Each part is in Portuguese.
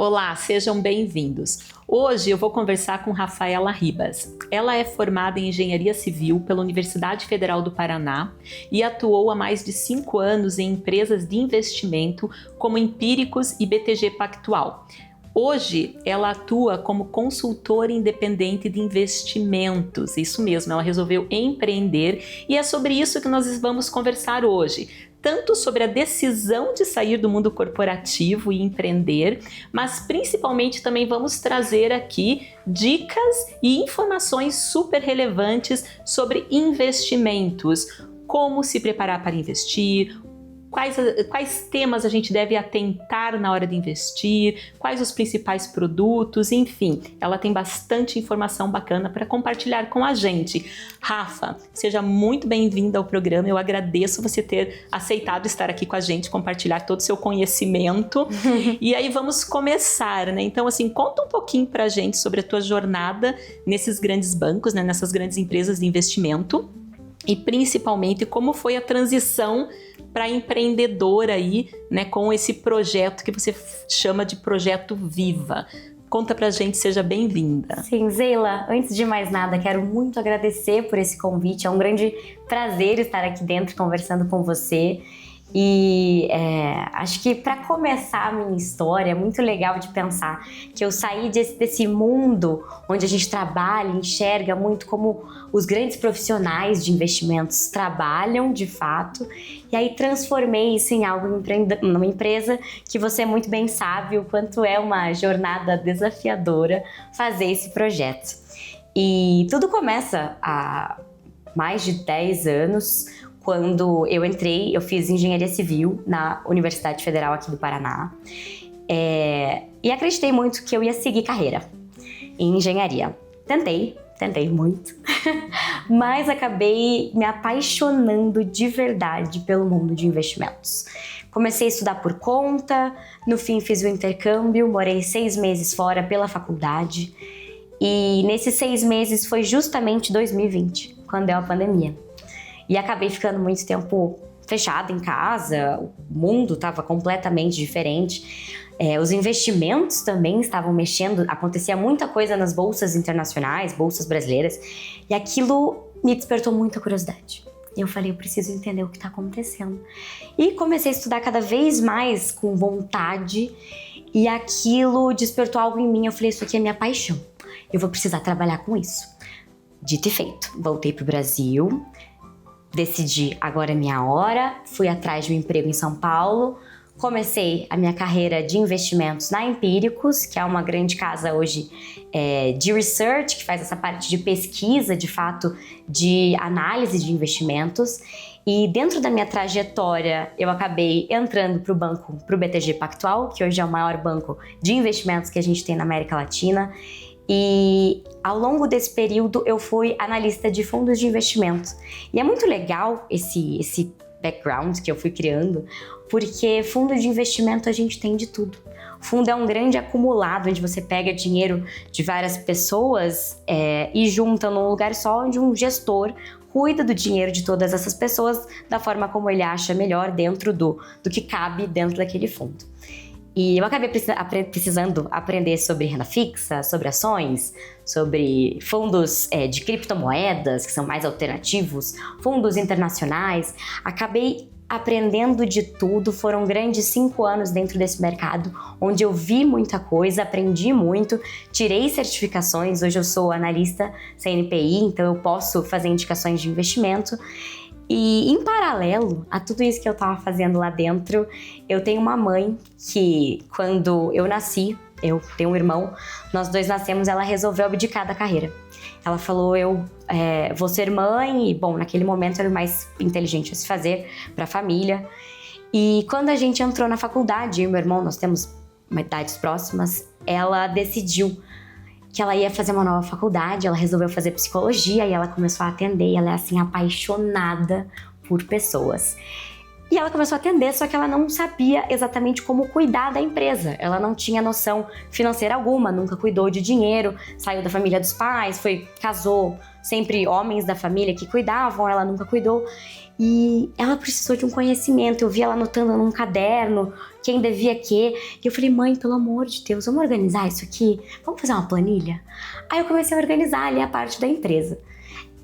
Olá, sejam bem-vindos. Hoje eu vou conversar com Rafaela Ribas. Ela é formada em Engenharia Civil pela Universidade Federal do Paraná e atuou há mais de 5 anos em empresas de investimento como Empíricos e BTG Pactual. Hoje, ela atua como consultora independente de investimentos. Isso mesmo, ela resolveu empreender e é sobre isso que nós vamos conversar hoje. Tanto sobre a decisão de sair do mundo corporativo e empreender, mas principalmente também vamos trazer aqui dicas e informações super relevantes sobre investimentos, como se preparar para investir, quais temas a gente deve atentar na hora de investir, quais os principais produtos, enfim, ela tem bastante informação bacana para compartilhar com a gente. Rafa, seja muito bem-vinda ao programa, eu agradeço você ter aceitado estar aqui com a gente, compartilhar todo o seu conhecimento. E aí vamos começar, né? Então, assim, conta um pouquinho pra gente sobre a tua jornada nesses grandes bancos, né? Nessas grandes empresas de investimento e principalmente como foi a transição para empreendedora aí, né, com esse projeto que você chama de Projeto Viva. Conta pra gente, seja bem-vinda. Sim, Zeila, antes de mais nada, quero muito agradecer por esse convite. É um grande prazer estar aqui dentro conversando com você. E acho que para começar a minha história, é muito legal de pensar que eu saí desse mundo onde a gente trabalha, enxerga muito como os grandes profissionais de investimentos trabalham de fato, e aí transformei isso em algo numa empresa que você muito bem sabe o quanto é uma jornada desafiadora fazer esse projeto. E tudo começa há mais de 10 anos, quando eu entrei, eu fiz Engenharia Civil na Universidade Federal aqui do Paraná, e acreditei muito que eu ia seguir carreira em engenharia. Tentei muito, mas acabei me apaixonando de verdade pelo mundo de investimentos. Comecei a estudar por conta, no fim fiz o intercâmbio, morei 6 meses fora pela faculdade, e nesses 6 meses foi justamente 2020, quando deu a pandemia. E acabei ficando muito tempo fechada em casa, o mundo estava completamente diferente. Os investimentos também estavam mexendo, acontecia muita coisa nas bolsas internacionais, bolsas brasileiras, e aquilo me despertou muita curiosidade. E eu falei, eu preciso entender o que está acontecendo. E comecei a estudar cada vez mais com vontade, e aquilo despertou algo em mim. Eu falei, isso aqui é minha paixão, eu vou precisar trabalhar com isso. Dito e feito, voltei para o Brasil, decidi, agora é minha hora, fui atrás de um emprego em São Paulo, comecei a minha carreira de investimentos na Empíricos, que é uma grande casa hoje de research, que faz essa parte de pesquisa, de fato, de análise de investimentos. E dentro da minha trajetória, eu acabei entrando para o banco, para o BTG Pactual, que hoje é o maior banco de investimentos que a gente tem na América Latina. E ao longo desse período eu fui analista de fundos de investimento. E é muito legal esse background que eu fui criando, porque fundo de investimento a gente tem de tudo. Fundo é um grande acumulado, onde você pega dinheiro de várias pessoas e junta num lugar só, onde um gestor cuida do dinheiro de todas essas pessoas da forma como ele acha melhor dentro do que cabe dentro daquele fundo. E eu acabei precisando aprender sobre renda fixa, sobre ações, sobre fundos de criptomoedas, que são mais alternativos, fundos internacionais. Acabei aprendendo de tudo, foram grandes 5 anos dentro desse mercado, onde eu vi muita coisa, aprendi muito, tirei certificações, hoje eu sou analista CNPI, então eu posso fazer indicações de investimento. E em paralelo a tudo isso que eu tava fazendo lá dentro, eu tenho uma mãe que, quando eu nasci, eu tenho um irmão, nós dois nascemos, ela resolveu abdicar da carreira. Ela falou, eu vou ser mãe, e bom, naquele momento era o mais inteligente a se fazer para a família. E quando a gente entrou na faculdade, eu e meu irmão, nós temos idades próximas, ela decidiu que ela ia fazer uma nova faculdade, ela resolveu fazer psicologia e ela começou a atender, e ela é assim apaixonada por pessoas. E ela começou a atender, só que ela não sabia exatamente como cuidar da empresa. Ela não tinha noção financeira alguma, nunca cuidou de dinheiro, saiu da família dos pais, casou, sempre homens da família que cuidavam, ela nunca cuidou. E ela precisou de um conhecimento. Eu vi ela anotando num caderno quem devia quê. E eu falei, mãe, pelo amor de Deus, vamos organizar isso aqui? Vamos fazer uma planilha? Aí eu comecei a organizar ali a parte da empresa.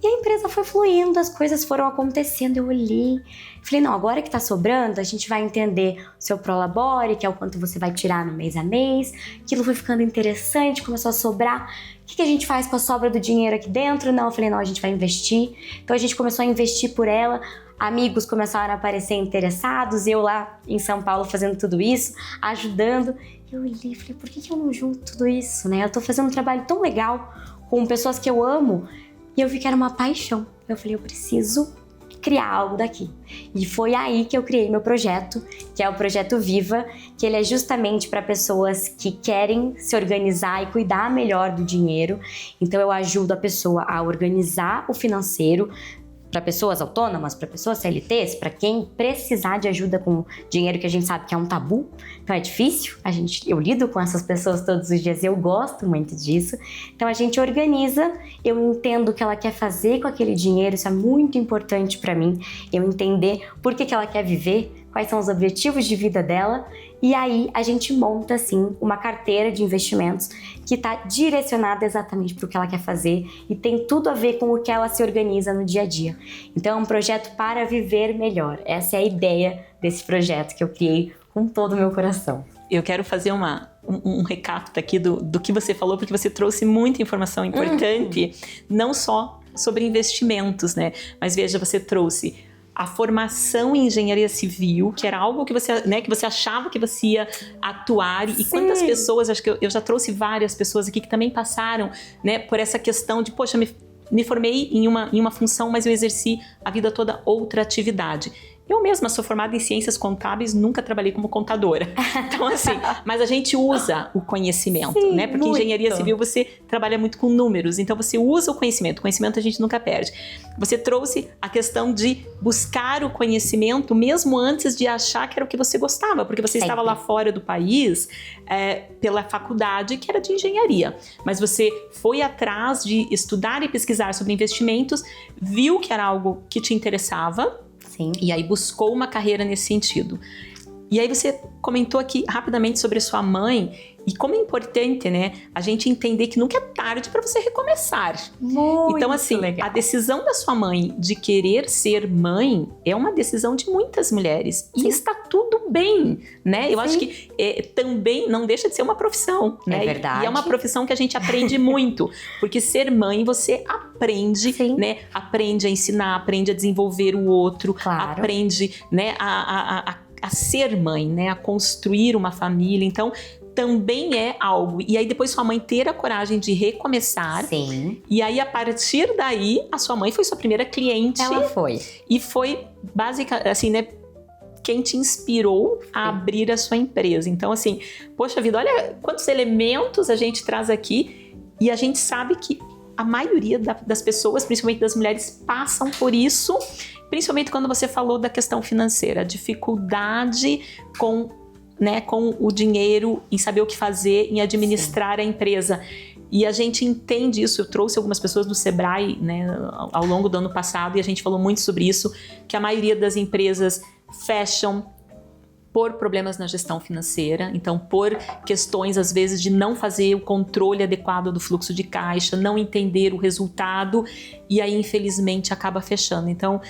E a empresa foi fluindo, as coisas foram acontecendo, eu olhei, falei, não, agora que tá sobrando, a gente vai entender o seu prolabore, que é o quanto você vai tirar no mês a mês. Aquilo foi ficando interessante, começou a sobrar. O que a gente faz com a sobra do dinheiro aqui dentro? Não, eu falei, não, a gente vai investir. Então a gente começou a investir por ela, amigos começaram a aparecer interessados, eu lá em São Paulo fazendo tudo isso, ajudando. Eu olhei e falei, por que eu não junto tudo isso, né? Eu tô fazendo um trabalho tão legal com pessoas que eu amo, e eu vi que era uma paixão. Eu falei, eu preciso criar algo daqui. E foi aí que eu criei meu projeto, que é o Projeto Viva, que ele é justamente para pessoas que querem se organizar e cuidar melhor do dinheiro. Então eu ajudo a pessoa a organizar o financeiro, para pessoas autônomas, para pessoas CLTs, para quem precisar de ajuda com dinheiro, que a gente sabe que é um tabu, então é difícil. Eu lido com essas pessoas todos os dias, eu gosto muito disso. Então a gente organiza, eu entendo o que ela quer fazer com aquele dinheiro, isso é muito importante para mim, eu entender por que ela quer viver, quais são os objetivos de vida dela, e aí a gente monta assim uma carteira de investimentos que está direcionada exatamente para o que ela quer fazer e tem tudo a ver com o que ela se organiza no dia a dia. Então é um projeto para viver melhor. Essa é a ideia desse projeto que eu criei com todo o meu coração. Eu quero fazer um recap aqui do que você falou, porque você trouxe muita informação importante, não só sobre investimentos, né? Mas veja, você trouxe a formação em engenharia civil, que era algo que você, né, que você achava que você ia atuar. E quantas pessoas, acho que eu já trouxe várias pessoas aqui que também passaram, né, por essa questão de, poxa, me formei em uma função, mas eu exerci a vida toda outra atividade. Eu mesma sou formada em ciências contábeis, nunca trabalhei como contadora. Então, assim, mas a gente usa o conhecimento, sim, né? Porque em engenharia civil você trabalha muito com números, então você usa o conhecimento a gente nunca perde. Você trouxe a questão de buscar o conhecimento mesmo antes de achar que era o que você gostava, porque você estava lá fora do país pela faculdade que era de engenharia. Mas você foi atrás de estudar e pesquisar sobre investimentos, viu que era algo que te interessava, Sim. E aí buscou uma carreira nesse sentido. E aí você comentou aqui rapidamente sobre a sua mãe e como é importante, né, a gente entender que nunca é tarde para você recomeçar. Muito então, assim, legal. A decisão da sua mãe de querer ser mãe é uma decisão de muitas mulheres. Sim. E está tudo bem, né? Eu Sim. acho que também não deixa de ser uma profissão, né? É verdade. E é uma profissão que a gente aprende muito, porque ser mãe você aprende, Sim. né? Aprende a ensinar, aprende a desenvolver o outro, Claro. aprende, né, a ser mãe, né, a construir uma família. Então, também é algo. E aí depois sua mãe ter a coragem de recomeçar. Sim. E aí a partir daí a sua mãe foi sua primeira cliente. Ela foi. E foi basicamente assim, né, quem te inspirou a abrir a sua empresa. Então assim, poxa vida, olha quantos elementos a gente traz aqui e a gente sabe que a maioria das pessoas, principalmente das mulheres, passam por isso, principalmente quando você falou da questão financeira, a dificuldade com o dinheiro, em saber o que fazer, em administrar a empresa. E a gente entende isso. Eu trouxe algumas pessoas do Sebrae, né, ao longo do ano passado, e a gente falou muito sobre isso, que a maioria das empresas fecham por problemas na gestão financeira, então por questões às vezes de não fazer o controle adequado do fluxo de caixa, não entender o resultado, e aí infelizmente acaba fechando. Então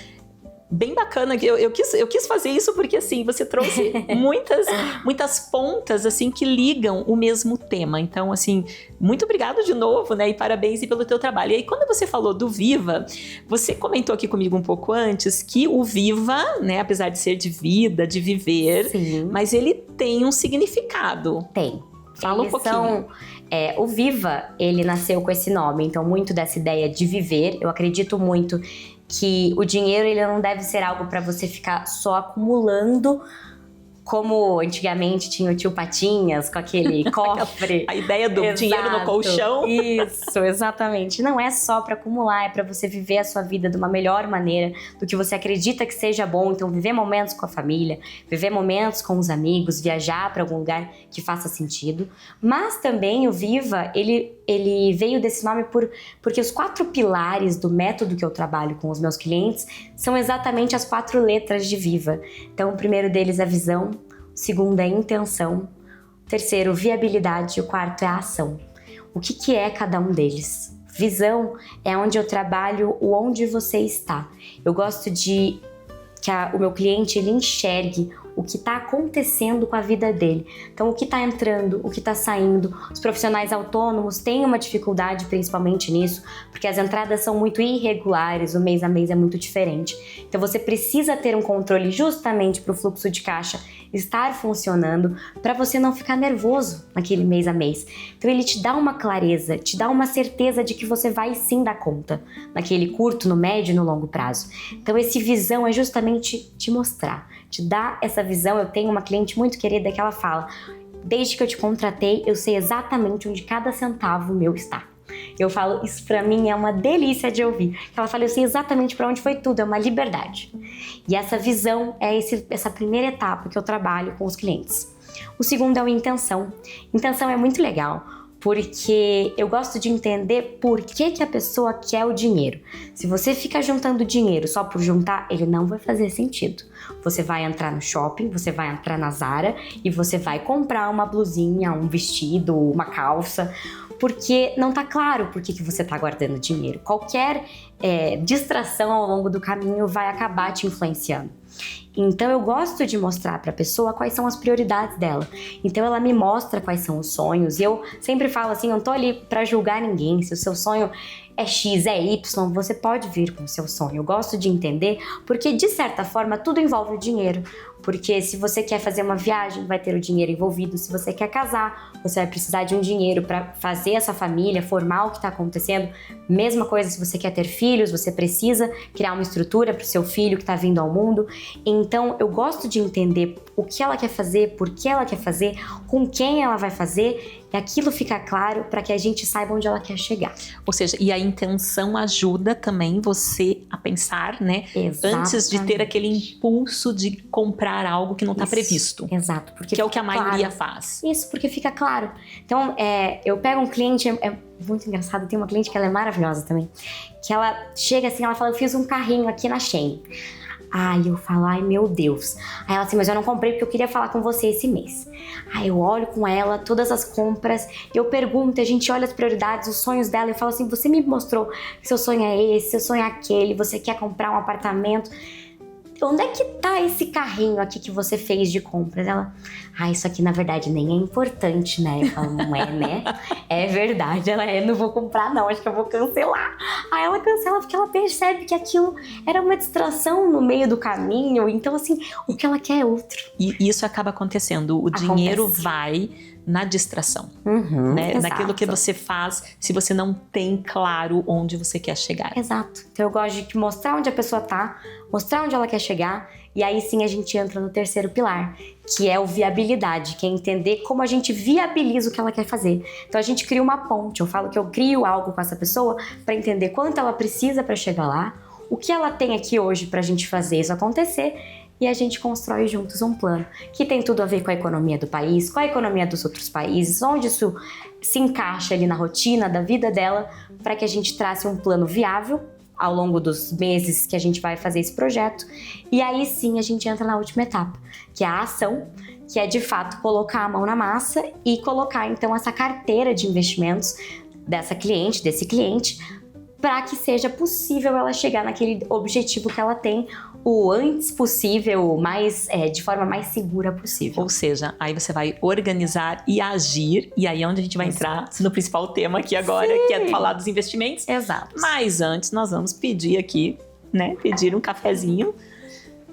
bem bacana, eu quis fazer isso porque assim, você trouxe muitas pontas assim que ligam o mesmo tema. Então assim, muito obrigado de novo, né, e parabéns pelo teu trabalho. E aí quando você falou do Viva, você comentou aqui comigo um pouco antes que o Viva, né, apesar de ser de vida, de viver, Sim. mas ele tem um significado. Tem. Fala um pouquinho. O Viva, ele nasceu com esse nome, então muito dessa ideia de viver. Eu acredito muito que o dinheiro ele não deve ser algo para você ficar só acumulando, como antigamente tinha o tio Patinhas com aquele cofre. A ideia do dinheiro no colchão. Isso, exatamente. Não é só para acumular, é para você viver a sua vida de uma melhor maneira, do que você acredita que seja bom. Então, viver momentos com a família, viver momentos com os amigos, viajar para algum lugar que faça sentido. Mas também o Viva, ele ele veio desse nome porque os 4 pilares do método que eu trabalho com os meus clientes são exatamente as 4 letras de Viva. Então, o primeiro deles é visão, o segundo é intenção, o terceiro, viabilidade, e o quarto é a ação. O que é cada um deles? Visão é onde eu trabalho o onde você está. Eu gosto de que o meu cliente ele enxergue o que está acontecendo com a vida dele. Então, o que está entrando, o que está saindo. Os profissionais autônomos têm uma dificuldade principalmente nisso, porque as entradas são muito irregulares, o mês a mês é muito diferente. Então, você precisa ter um controle justamente para o fluxo de caixa estar funcionando, para você não ficar nervoso naquele mês a mês. Então, ele te dá uma clareza, te dá uma certeza de que você vai sim dar conta, naquele curto, no médio e no longo prazo. Então, esse visão é justamente te mostrar, te dar essa visão. Eu tenho uma cliente muito querida que ela fala: desde que eu te contratei, eu sei exatamente onde cada centavo meu está. Eu falo, isso pra mim é uma delícia de ouvir. Ela fala, eu sei exatamente pra onde foi tudo, é uma liberdade. E essa visão é essa primeira etapa que eu trabalho com os clientes. O segundo é o intenção. Intenção é muito legal, porque eu gosto de entender por que a pessoa quer o dinheiro. Se você fica juntando dinheiro só por juntar, ele não vai fazer sentido. Você vai entrar no shopping, você vai entrar na Zara e você vai comprar uma blusinha, um vestido, uma calça, porque não tá claro por que você tá guardando dinheiro. Qualquer distração ao longo do caminho vai acabar te influenciando. Então eu gosto de mostrar para a pessoa quais são as prioridades dela. Então ela me mostra quais são os sonhos. E eu sempre falo assim, eu não tô ali para julgar ninguém. Se o seu sonho é X, é Y, você pode vir com o seu sonho. Eu gosto de entender, porque de certa forma tudo envolve o dinheiro. Porque se você quer fazer uma viagem, vai ter o dinheiro envolvido. Se você quer casar, você vai precisar de um dinheiro para fazer essa família, formar o que está acontecendo. Mesma coisa se você quer ter filhos, você precisa criar uma estrutura para o seu filho que está vindo ao mundo. Então, eu gosto de entender o que ela quer fazer, por que ela quer fazer, com quem ela vai fazer, e aquilo fica claro para que a gente saiba onde ela quer chegar. Ou seja, e a intenção ajuda também você a pensar, né? Exatamente. Antes de ter aquele impulso de comprar algo que não está previsto. Exato. Porque que é o que a maioria claro. faz. Isso, porque fica claro. Então, eu pego um cliente, é muito engraçado, tem uma cliente que ela é maravilhosa também, que ela chega assim, ela fala, eu fiz um carrinho aqui na Shein. Ai, eu falo, ai meu Deus. Aí ela assim, mas eu não comprei porque eu queria falar com você esse mês. Aí eu olho com ela todas as compras, eu pergunto, a gente olha as prioridades, os sonhos dela, eu falo assim, você me mostrou que seu sonho é esse, seu sonho é aquele, você quer comprar um apartamento. Onde é que tá esse carrinho aqui que você fez de compras? Ela, isso aqui na verdade nem é importante, né? Eu falo, não é, né? É verdade, ela não vou comprar não, acho que eu vou cancelar. Aí ela cancela porque ela percebe que aquilo era uma distração no meio do caminho, então assim, o que ela quer é outro. E isso acaba acontecendo, o dinheiro vai na distração, né? Exato. Naquilo que você faz, se você não tem claro onde você quer chegar. Exato. Então eu gosto de mostrar onde a pessoa tá, mostrar onde ela quer chegar, e aí sim a gente entra no terceiro pilar, que é o viabilidade, que é entender como a gente viabiliza o que ela quer fazer. Então a gente cria uma ponte, eu falo que eu crio algo com essa pessoa para entender quanto ela precisa para chegar lá, o que ela tem aqui hoje pra gente fazer isso acontecer, e a gente constrói juntos um plano que tem tudo a ver com a economia do país, com a economia dos outros países, onde isso se encaixa ali na rotina da vida dela, para que a gente trace um plano viável ao longo dos meses que a gente vai fazer esse projeto. E aí sim a gente entra na última etapa, que é a ação, que é de fato colocar a mão na massa e colocar então essa carteira de investimentos dessa cliente, desse cliente, para que seja possível ela chegar naquele objetivo que ela tem o antes possível, de forma mais segura possível. Ou seja, aí você vai organizar e agir, e aí é onde a gente vai entrar no principal tema aqui agora, que é falar dos investimentos. Exato. Mas antes nós vamos pedir aqui, né, pedir um cafezinho.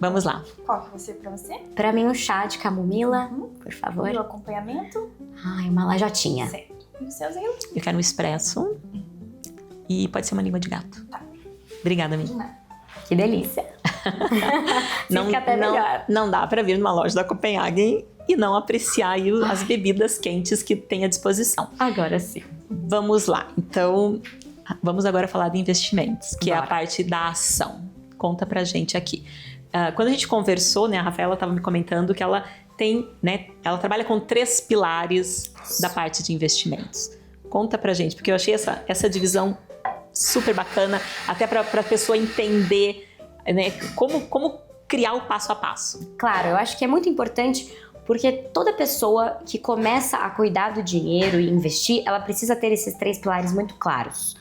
Vamos lá. Qual que vai ser pra você? Pra mim um chá de camomila, por favor. E o acompanhamento? Uma lajotinha. Certo. E o seu, Zil? Eu quero um expresso e pode ser uma língua de gato. Tá. Obrigada, De amiga. nada. Que delícia. Fica até melhor. Não dá para vir numa loja da Copenhagen e não apreciar aí as bebidas quentes que tem à disposição. Agora sim. Vamos lá. Então, vamos agora falar de investimentos, que é a Bora. parte da ação. Conta pra gente aqui. Quando a gente conversou, né, a Rafaela estava me comentando que ela tem, né, ela trabalha com 3 pilares da parte de investimentos. Conta pra gente, porque eu achei essa divisão super bacana, até para a pessoa entender, né, como criar o passo a passo. Claro, eu acho que é muito importante porque toda pessoa que começa a cuidar do dinheiro e investir, ela precisa ter esses 3 pilares muito claros.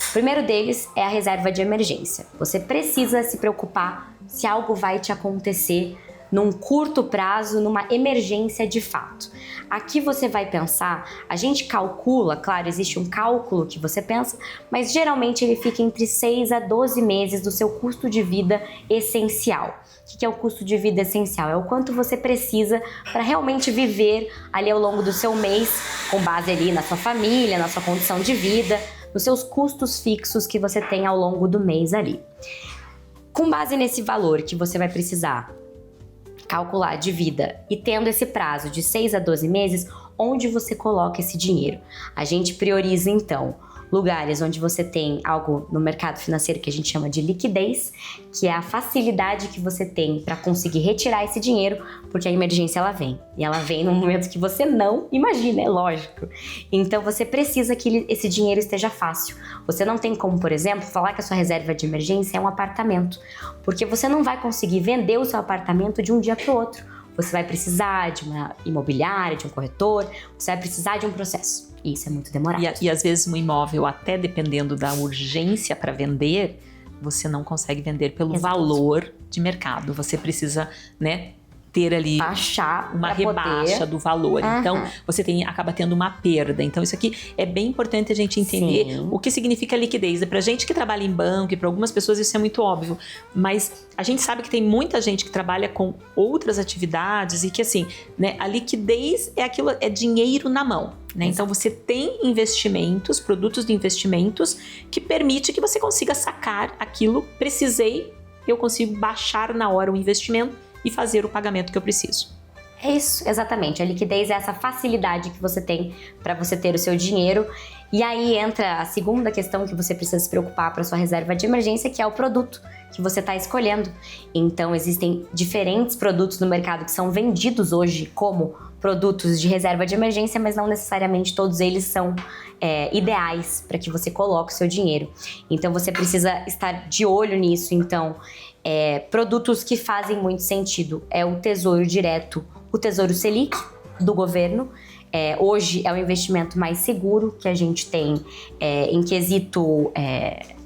O primeiro deles é a reserva de emergência. Você precisa se preocupar se algo vai te acontecer num curto prazo, numa emergência de fato. Aqui você vai pensar, a gente calcula, claro, existe um cálculo que você pensa, mas geralmente ele fica entre 6 a 12 meses do seu custo de vida essencial. O que é o custo de vida essencial? É o quanto você precisa para realmente viver ali ao longo do seu mês, com base ali na sua família, na sua condição de vida, nos seus custos fixos que você tem ao longo do mês ali. Com base nesse valor que você vai precisar calcular de vida e tendo esse prazo de 6 a 12 meses, onde você coloca esse dinheiro? A gente prioriza então lugares onde você tem algo no mercado financeiro que a gente chama de liquidez, que é a facilidade que você tem para conseguir retirar esse dinheiro, porque a emergência ela vem, e ela vem num momento que você não imagina, é lógico. Então você precisa que esse dinheiro esteja fácil. Você não tem como, por exemplo, falar que a sua reserva de emergência é um apartamento, porque você não vai conseguir vender o seu apartamento de um dia para o outro. Você vai precisar de uma imobiliária, de um corretor, você vai precisar de um processo. E isso é muito demorado. E às vezes um imóvel, até dependendo da urgência para vender, você não consegue vender pelo valor de mercado. Você precisa, né, ter ali baixar uma rebaixa do valor. Então, você acaba tendo uma perda. Então, isso aqui é bem importante a gente entender o que significa liquidez. Pra gente que trabalha em banco e para algumas pessoas isso é muito óbvio, mas a gente sabe que tem muita gente que trabalha com outras atividades e que, assim, né, a liquidez é aquilo, é dinheiro na mão. Né? Então você tem investimentos, produtos de investimentos que permite que você consiga sacar aquilo, precisei, eu consigo baixar na hora o investimento e fazer o pagamento que eu preciso. É isso, exatamente. A liquidez é essa facilidade que você tem para você ter o seu dinheiro. E aí entra a segunda questão que você precisa se preocupar para sua reserva de emergência, que é o produto que você está escolhendo. Então existem diferentes produtos no mercado que são vendidos hoje como produtos de reserva de emergência, mas não necessariamente todos eles são ideais para que você coloque o seu dinheiro. Então você precisa estar de olho nisso. Então, produtos que fazem muito sentido é o Tesouro Direto, o Tesouro Selic do governo. Hoje é o investimento mais seguro que a gente tem em quesito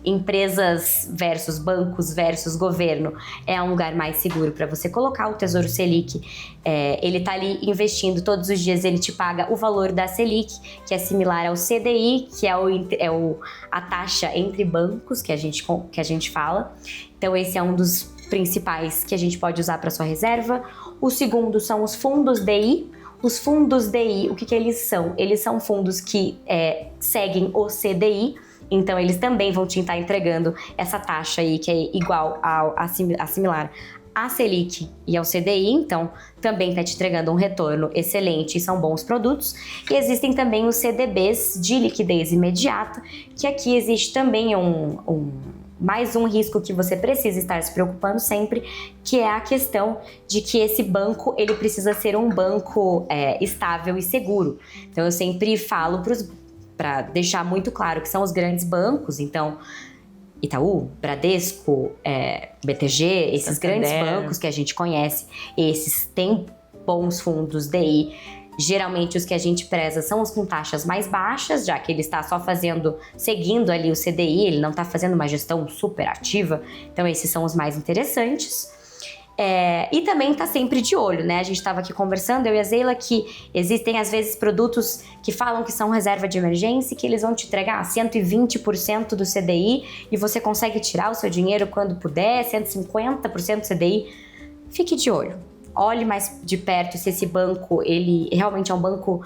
empresas versus bancos versus governo. É um lugar mais seguro para você colocar o Tesouro Selic. Ele está ali investindo todos os dias, ele te paga o valor da Selic, que é similar ao CDI, que é a taxa entre bancos que a gente fala. Então esse é um dos principais que a gente pode usar para sua reserva. O segundo são os fundos DI. Os fundos DI, o que eles são? Eles são fundos que seguem o CDI, então eles também vão te estar entregando essa taxa aí que é igual a similar à Selic e ao CDI, então também está te entregando um retorno excelente e são bons produtos. E existem também os CDBs de liquidez imediata, que aqui existe também mais um risco que você precisa estar se preocupando sempre, que é a questão de que esse banco ele precisa ser um banco estável e seguro. Então eu sempre falo para deixar muito claro que são os grandes bancos, então Itaú, Bradesco, BTG, esses grandes bancos que a gente conhece, esses têm bons fundos DI. Geralmente os que a gente preza são os com taxas mais baixas, já que ele está só seguindo ali o CDI, ele não está fazendo uma gestão super ativa, então esses são os mais interessantes. E também está sempre de olho, né? A gente estava aqui conversando, eu e a Zeila, que existem às vezes produtos que falam que são reserva de emergência, que eles vão te entregar 120% do CDI e você consegue tirar o seu dinheiro quando puder, 150% do CDI. Fique de olho. Olhe mais de perto se esse banco, ele realmente é um banco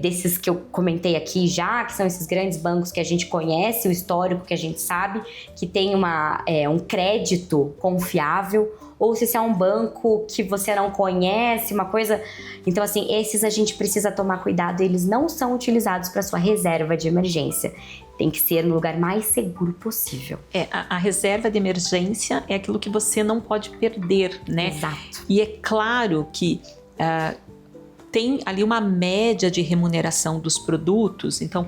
desses que eu comentei aqui já, que são esses grandes bancos que a gente conhece, o histórico que a gente sabe, que tem um crédito confiável, ou se é um banco que você não conhece, uma coisa... Então, assim, esses a gente precisa tomar cuidado, eles não são utilizados para sua reserva de emergência. Tem que ser no lugar mais seguro possível. A reserva de emergência é aquilo que você não pode perder, né? Exato. E é claro que tem ali uma média de remuneração dos produtos. Então,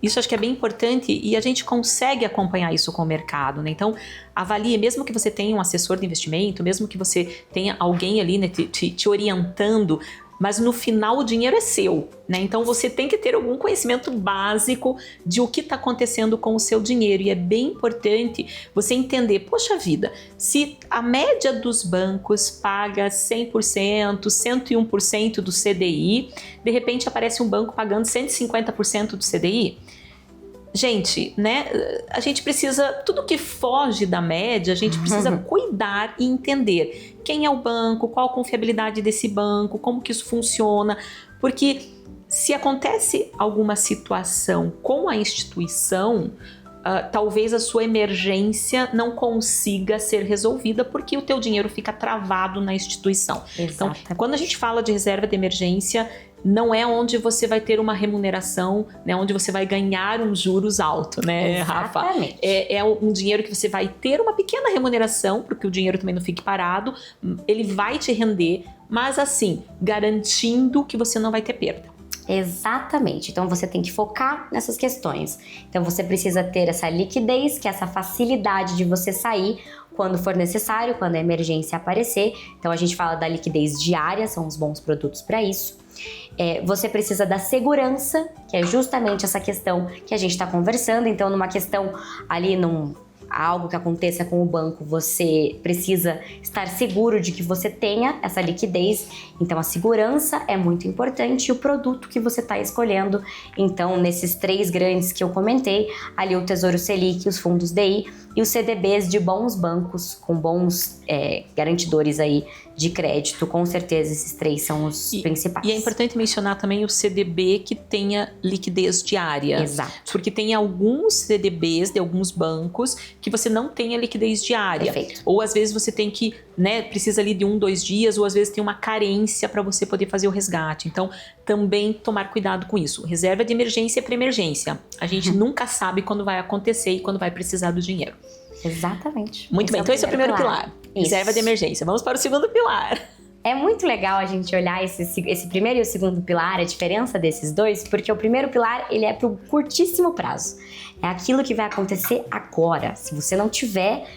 isso acho que é bem importante e a gente consegue acompanhar isso com o mercado, né? Então, avalie, mesmo que você tenha um assessor de investimento, mesmo que você tenha alguém ali, né, te orientando, mas no final o dinheiro é seu, né? Então você tem que ter algum conhecimento básico de o que está acontecendo com o seu dinheiro. E é bem importante você entender, poxa vida, se a média dos bancos paga 100%, 101% do CDI, de repente aparece um banco pagando 150% do CDI. Gente, né, a gente precisa, tudo que foge da média, a gente precisa cuidar e entender quem é o banco, qual a confiabilidade desse banco, como que isso funciona, porque se acontece alguma situação com a instituição, talvez a sua emergência não consiga ser resolvida porque o teu dinheiro fica travado na instituição. Exatamente. Então, quando a gente fala de reserva de emergência, não é onde você vai ter uma remuneração, né, onde você vai ganhar um juros alto, né, Rafa? Exatamente. É um dinheiro que você vai ter uma pequena remuneração, porque o dinheiro também não fique parado, ele vai te render, mas assim, garantindo que você não vai ter perda. Exatamente. Então você tem que focar nessas questões. Então você precisa ter essa liquidez, que é essa facilidade de você sair quando for necessário, quando a emergência aparecer. Então a gente fala da liquidez diária, são os bons produtos para isso. Você precisa da segurança, que é justamente essa questão que a gente está conversando. Então numa questão ali, algo que aconteça com o banco, você precisa estar seguro de que você tenha essa liquidez. Então a segurança é muito importante e o produto que você está escolhendo. Então nesses 3 grandes que eu comentei, ali o Tesouro Selic, os fundos DI e os CDBs de bons bancos, com bons garantidores aí de crédito, com certeza esses 3 são os principais. E é importante mencionar também o CDB que tenha liquidez diária. Exato. Porque tem alguns CDBs de alguns bancos que você não tem a liquidez diária. Perfeito. Ou às vezes você tem que, né, precisa ali de 1, 2 dias, ou às vezes tem uma carência para você poder fazer o resgate. Então, também tomar cuidado com isso. Reserva de emergência é para emergência. A gente nunca sabe quando vai acontecer e quando vai precisar do dinheiro. Exatamente. Muito bem, então esse é o primeiro pilar. Reserva de emergência. Vamos para o segundo pilar. É muito legal a gente olhar esse primeiro e o segundo pilar, a diferença desses dois, porque o primeiro pilar, ele é para o curtíssimo prazo. É aquilo que vai acontecer agora. Se você não tiver,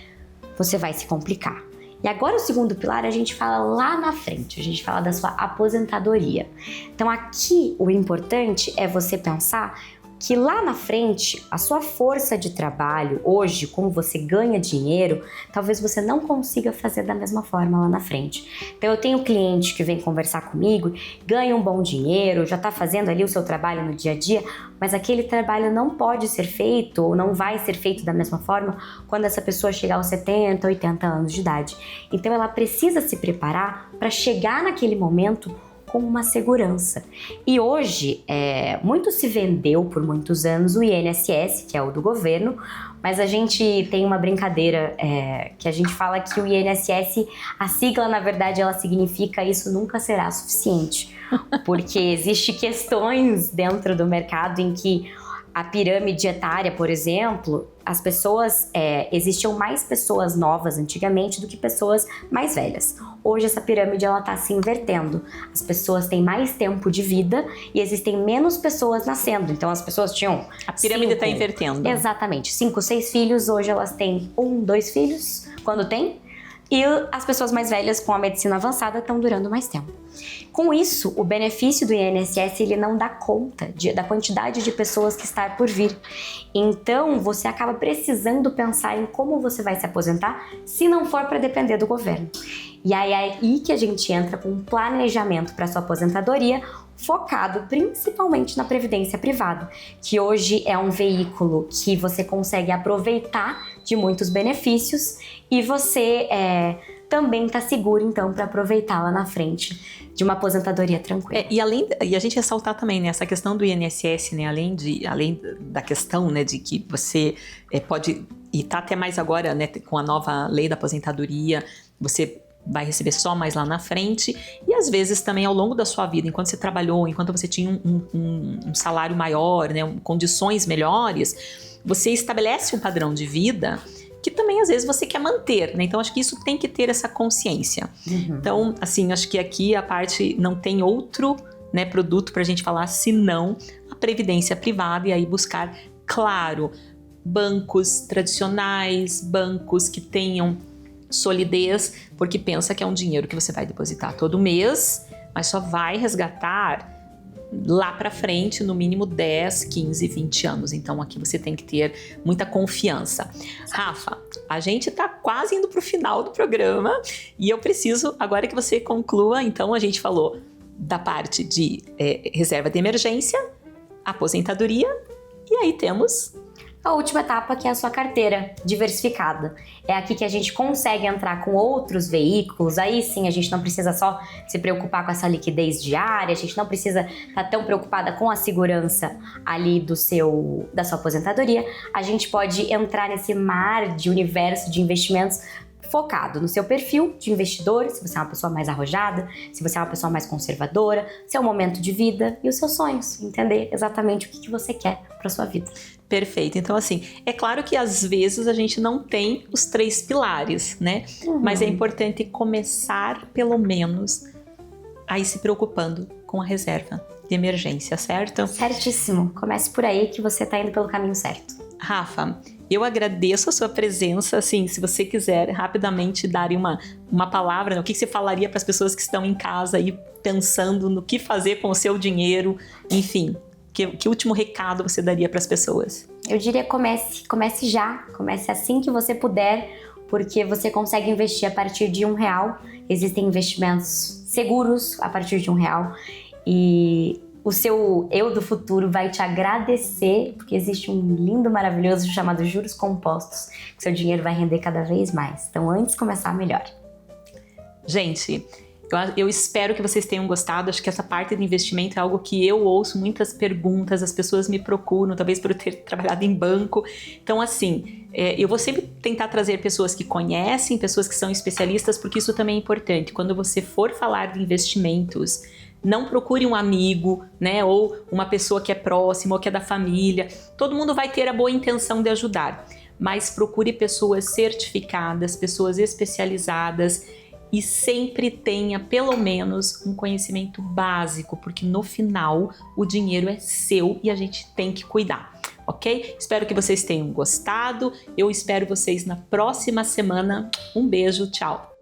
você vai se complicar. E agora o segundo pilar a gente fala lá na frente, a gente fala da sua aposentadoria. Então aqui o importante é você pensar que lá na frente, a sua força de trabalho, hoje, como você ganha dinheiro, talvez você não consiga fazer da mesma forma lá na frente. Então eu tenho cliente que vem conversar comigo, ganha um bom dinheiro, já está fazendo ali o seu trabalho no dia a dia, mas aquele trabalho não pode ser feito ou não vai ser feito da mesma forma quando essa pessoa chegar aos 70, 80 anos de idade. Então ela precisa se preparar para chegar naquele momento com uma segurança. E hoje, muito se vendeu por muitos anos o INSS, que é o do governo, mas a gente tem uma brincadeira que a gente fala que o INSS, a sigla, na verdade, ela significa isso nunca será suficiente, porque existe questões dentro do mercado em que a pirâmide etária, por exemplo, as pessoas, existiam mais pessoas novas antigamente do que pessoas mais velhas. Hoje essa pirâmide ela está se invertendo. As pessoas têm mais tempo de vida e existem menos pessoas nascendo. Então as pessoas tinham... A pirâmide está invertendo. Exatamente. 5, 6 filhos, hoje elas têm 1, 2 filhos, quando tem. E as pessoas mais velhas com a medicina avançada estão durando mais tempo. Com isso, o benefício do INSS ele não dá conta da quantidade de pessoas que está por vir. Então, você acaba precisando pensar em como você vai se aposentar se não for para depender do governo. E aí é aí que a gente entra com um planejamento para sua aposentadoria focado principalmente na previdência privada, que hoje é um veículo que você consegue aproveitar de muitos benefícios e você também está seguro, então, para aproveitar lá na frente de uma aposentadoria tranquila. E a gente ressaltar também, né, essa questão do INSS, né, além da questão, né, de que você pode, e tá até mais agora, né, com a nova lei da aposentadoria, você vai receber só mais lá na frente, e às vezes também ao longo da sua vida, enquanto você trabalhou, enquanto você tinha um salário maior, né, condições melhores, você estabelece um padrão de vida que também às vezes você quer manter, né? Então acho que isso tem que ter essa consciência. Então, assim, acho que aqui a parte não tem outro né, produto para a gente falar, se não a previdência privada, e aí buscar, claro, bancos tradicionais, bancos que tenham solidez, porque pensa que é um dinheiro que você vai depositar todo mês, mas só vai resgatar lá para frente, no mínimo 10, 15, 20 anos. Então aqui você tem que ter muita confiança. Rafa, a gente tá quase indo pro final do programa e eu preciso agora que você conclua. Então a gente falou da parte de reserva de emergência, aposentadoria, e aí temos a última etapa, que é a sua carteira diversificada. É aqui que a gente consegue entrar com outros veículos. Aí sim, a gente não precisa só se preocupar com essa liquidez diária, a gente não precisa estar tão preocupada com a segurança ali da sua aposentadoria. A gente pode entrar nesse mar de universo de investimentos focado no seu perfil de investidor, se você é uma pessoa mais arrojada, se você é uma pessoa mais conservadora, seu momento de vida e os seus sonhos, entender exatamente o que você quer para sua vida. Perfeito. Então, assim, é claro que às vezes a gente não tem os 3 pilares, né? Mas é importante começar, pelo menos, a ir se preocupando com a reserva de emergência, certo? Certíssimo. Comece por aí que você está indo pelo caminho certo. Rafa, eu agradeço a sua presença. Assim, se você quiser rapidamente dar uma palavra, né? O que você falaria para as pessoas que estão em casa aí pensando no que fazer com o seu dinheiro, enfim, que último recado você daria para as pessoas? Eu diria comece já, comece assim que você puder, porque você consegue investir a partir de R$1. Existem investimentos seguros a partir de R$1 e o seu eu do futuro vai te agradecer, porque existe um lindo, maravilhoso chamado juros compostos, que seu dinheiro vai render cada vez mais. Então, antes de começar, melhor. Gente, eu espero que vocês tenham gostado. Acho que essa parte de investimento é algo que eu ouço muitas perguntas, as pessoas me procuram, talvez por eu ter trabalhado em banco. Então, assim, eu vou sempre tentar trazer pessoas que conhecem, pessoas que são especialistas, porque isso também é importante. Quando você for falar de investimentos, não procure um amigo, né, ou uma pessoa que é próxima ou que é da família. Todo mundo vai ter a boa intenção de ajudar, mas procure pessoas certificadas, pessoas especializadas, e sempre tenha pelo menos um conhecimento básico, porque no final o dinheiro é seu e a gente tem que cuidar, ok? Espero que vocês tenham gostado. Eu espero vocês na próxima semana. Um beijo, tchau!